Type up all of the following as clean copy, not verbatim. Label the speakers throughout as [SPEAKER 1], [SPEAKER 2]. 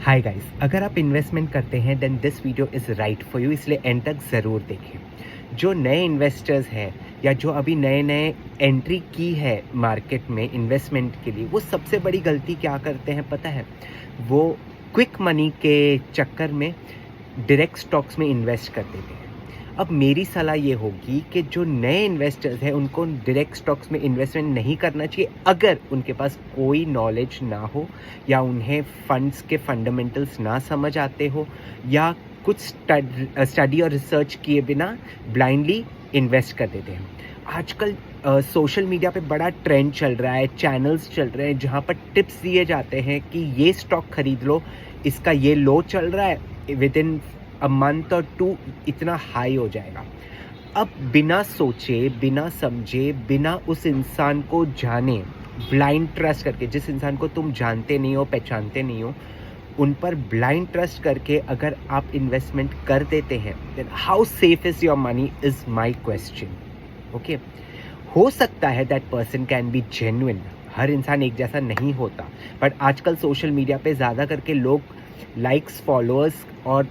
[SPEAKER 1] Hi guys, अगर आप investment करते हैं then this video is right for you, इसलिए एंड तक ज़रूर देखें। जो नए इन्वेस्टर्स हैं या जो अभी नए नए एंट्री की है मार्केट में इन्वेस्टमेंट के लिए, वो सबसे बड़ी गलती क्या करते हैं पता है? वो क्विक मनी के चक्कर में डायरेक्ट स्टॉक्स में इन्वेस्ट कर देते हैं। अब मेरी सलाह ये होगी कि जो नए इन्वेस्टर्स हैं उनको डायरेक्ट स्टॉक्स में इन्वेस्टमेंट नहीं करना चाहिए अगर उनके पास कोई नॉलेज ना हो या उन्हें फंड्स के फंडामेंटल्स ना समझ आते हो या कुछ स्टडी और रिसर्च किए बिना ब्लाइंडली इन्वेस्ट कर देते हैं। आजकल सोशल मीडिया पे बड़ा ट्रेंड चल रहा है, चैनल्स चल रहे हैं जहाँ पर टिप्स दिए जाते हैं कि ये स्टॉक खरीद लो, इसका ये लो चल रहा है, विद इन अ मंथ और 2 इतना हाई हो जाएगा। अब बिना सोचे, बिना समझे, बिना उस इंसान को जाने, ब्लाइंड ट्रस्ट करके, जिस इंसान को तुम जानते नहीं हो, पहचानते नहीं हो, उन पर ब्लाइंड ट्रस्ट करके अगर आप इन्वेस्टमेंट कर देते हैं then how safe is your money is my question. Okay, हो सकता है that person can be genuine, हर इंसान एक जैसा नहीं होता, बट आजकल सोशल मीडिया पे ज़्यादा करके लोग लाइक्स, फॉलोअर्स और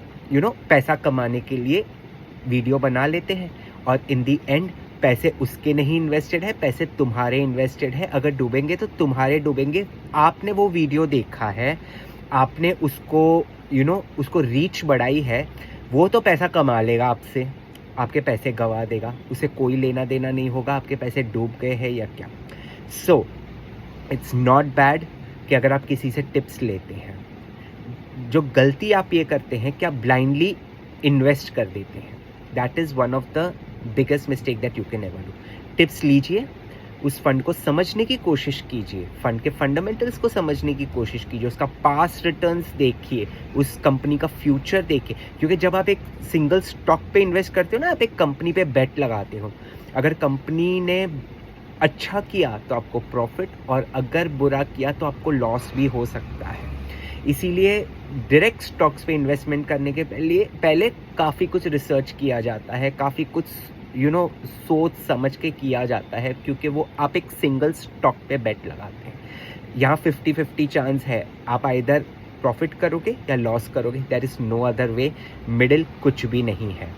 [SPEAKER 1] पैसा कमाने के लिए वीडियो बना लेते हैं और इन दी एंड पैसे उसके नहीं इन्वेस्टेड है, पैसे तुम्हारे इन्वेस्टेड है। अगर डूबेंगे तो तुम्हारे डूबेंगे। आपने वो वीडियो देखा है, आपने उसको उसको रीच बढ़ाई है, वो तो पैसा कमा लेगा आपसे, आपके पैसे गंवा देगा, उसे कोई लेना देना नहीं होगा आपके पैसे डूब गए हैं या क्या। सो इट्स नॉट बैड कि अगर आप किसी से टिप्स लेते हैं। जो गलती आप ये करते हैं कि आप ब्लाइंडली इन्वेस्ट कर देते हैं, that is one of the biggest mistake that you can ever do. Tips लीजिए, उस फंड को समझने की कोशिश कीजिए, फंड के फंडामेंटल्स को समझने की कोशिश कीजिए, उसका पास्ट रिटर्न्स देखिए, उस कंपनी का फ्यूचर देखिए। क्योंकि जब आप एक सिंगल स्टॉक पे इन्वेस्ट करते हो ना, आप एक कंपनी पे बेट लगाते हो। अगर कंपनी ने अच्छा किया तो आपको प्रॉफिट, और अगर बुरा किया तो आपको लॉस भी हो सकता है। इसीलिए डायरेक्ट स्टॉक्स पे इन्वेस्टमेंट करने के पहले काफ़ी कुछ रिसर्च किया जाता है, काफ़ी कुछ सोच समझ के किया जाता है, क्योंकि वो आप एक सिंगल स्टॉक पे बेट लगाते हैं। यहाँ 50-50 चांस है, आप आइदर प्रॉफिट करोगे या लॉस करोगे, there is no other way, middle कुछ भी नहीं है।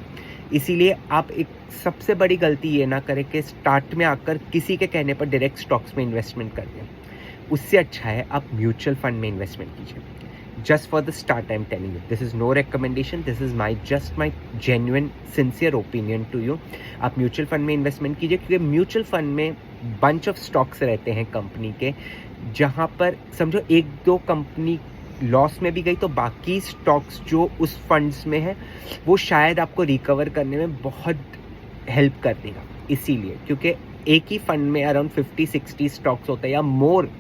[SPEAKER 1] इसीलिए आप एक सबसे बड़ी गलती ये ना करें कि स्टार्ट में आकर किसी के कहने पर डायरेक्ट स्टॉक्स में इन्वेस्टमेंट कर दें। उससे अच्छा है आप म्यूचुअल फंड में इन्वेस्टमेंट कीजिए। Just for the start, I'm telling you, this is no recommendation, this is just my genuine sincere opinion to you. आप म्यूचुअल फंड में इन्वेस्टमेंट कीजिए, क्योंकि म्यूचुअल फंड में बंच ऑफ स्टॉक्स रहते हैं company के, जहाँ पर समझो 1-2 कंपनी लॉस में भी गई तो बाकी स्टॉक्स जो उस फंड्स में है वो शायद आपको रिकवर करने में बहुत हेल्प कर देगा। इसीलिए, क्योंकि एक ही फंड में अराउंड 50-60 स्टॉक्स होते हैं या मोर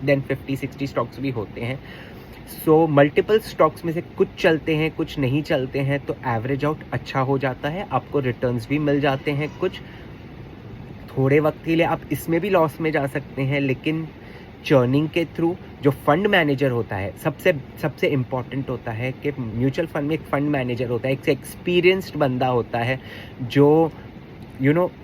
[SPEAKER 1] देन 50-60 स्टॉक्स भी होते हैं। सो मल्टीपल स्टॉक्स में से कुछ चलते हैं, कुछ नहीं चलते हैं, तो एवरेज आउट अच्छा हो जाता है, आपको रिटर्न्स भी मिल जाते हैं। कुछ थोड़े वक्त के लिए आप इसमें भी लॉस में जा सकते हैं, लेकिन चर्निंग के थ्रू जो फंड मैनेजर होता है, सबसे इम्पॉर्टेंट होता है कि म्यूचुअल फंड में एक फंड मैनेजर होता है, एक एक्सपीरियंस्ड बंदा होता है जो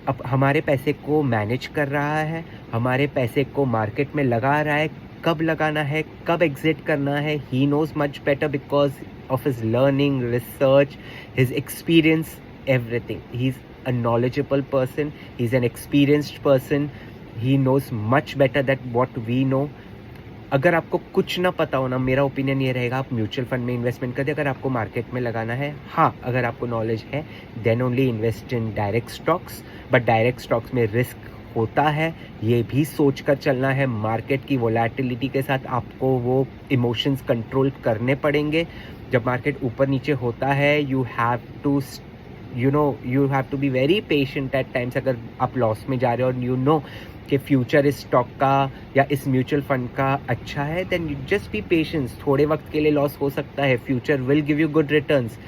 [SPEAKER 1] अब हमारे पैसे को मैनेज कर रहा है, हमारे पैसे को मार्केट में लगा रहा है, कब लगाना है, कब एग्जिट करना है। He knows much better because of his learning, research, his experience, everything. He is a knowledgeable person, he is an experienced person, he knows much better that what we know. अगर आपको कुछ ना पता हो ना, मेरा ओपिनियन ये रहेगा आप म्यूचुअल फंड में इन्वेस्टमेंट करें अगर आपको मार्केट में लगाना है। हाँ, अगर आपको नॉलेज है then only invest in direct stocks, but direct stocks में रिस्क होता है, ये भी सोच कर चलना है। मार्केट की वोलेटिलिटी के साथ आपको वो इमोशंस कंट्रोल करने पड़ेंगे। जब मार्केट ऊपर नीचे होता है, you have to be very patient at times. अगर आप लॉस में जा रहे हो और कि फ्यूचर इस स्टॉक का या इस म्यूचुअल फंड का अच्छा है, then you just be patience. थोड़े वक्त के लिए लॉस हो सकता है, future will give you good returns.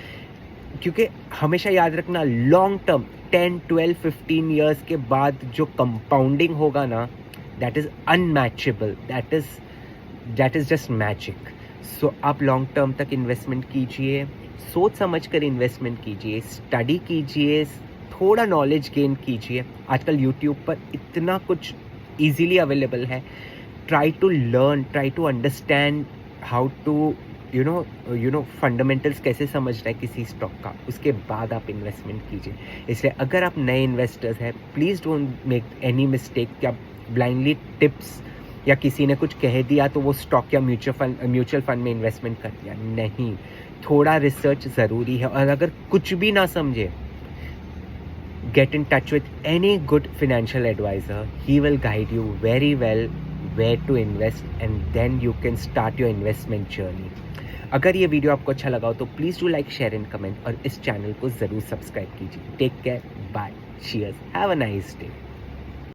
[SPEAKER 1] क्योंकि हमेशा याद रखना, लॉन्ग टर्म 10, 12, 15 ईयर्स के बाद जो कंपाउंडिंग होगा ना, that is unmatchable, that is just magic. So आप लॉन्ग टर्म तक इन्वेस्टमेंट कीजिए, सोच समझ कर इन्वेस्टमेंट कीजिए, स्टडी कीजिए, थोड़ा नॉलेज गेन कीजिए। आजकल यूट्यूब पर इतना कुछ ईजीली अवेलेबल है। Try to learn, try to understand how to you know fundamentals कैसे समझना है किसी स्टॉक का, उसके बाद आप इन्वेस्टमेंट कीजिए। इसलिए अगर आप नए इन्वेस्टर्स हैं, please don't make any mistake कि आप ब्लाइंडली टिप्स या किसी ने कुछ कह दिया तो वो स्टॉक या म्यूचुअल फंड में इन्वेस्टमेंट कर दिया। नहीं, थोड़ा रिसर्च ज़रूरी है। और अगर कुछ भी ना समझे, get in touch with any good financial advisor. He will guide you very well where to invest, and then you can start your investment journey. अगर ये वीडियो आपको अच्छा लगा हो तो please do like, share and comment, और इस channel को ज़रूर सब्सक्राइब कीजिए। Take care, bye, cheers, have a nice day.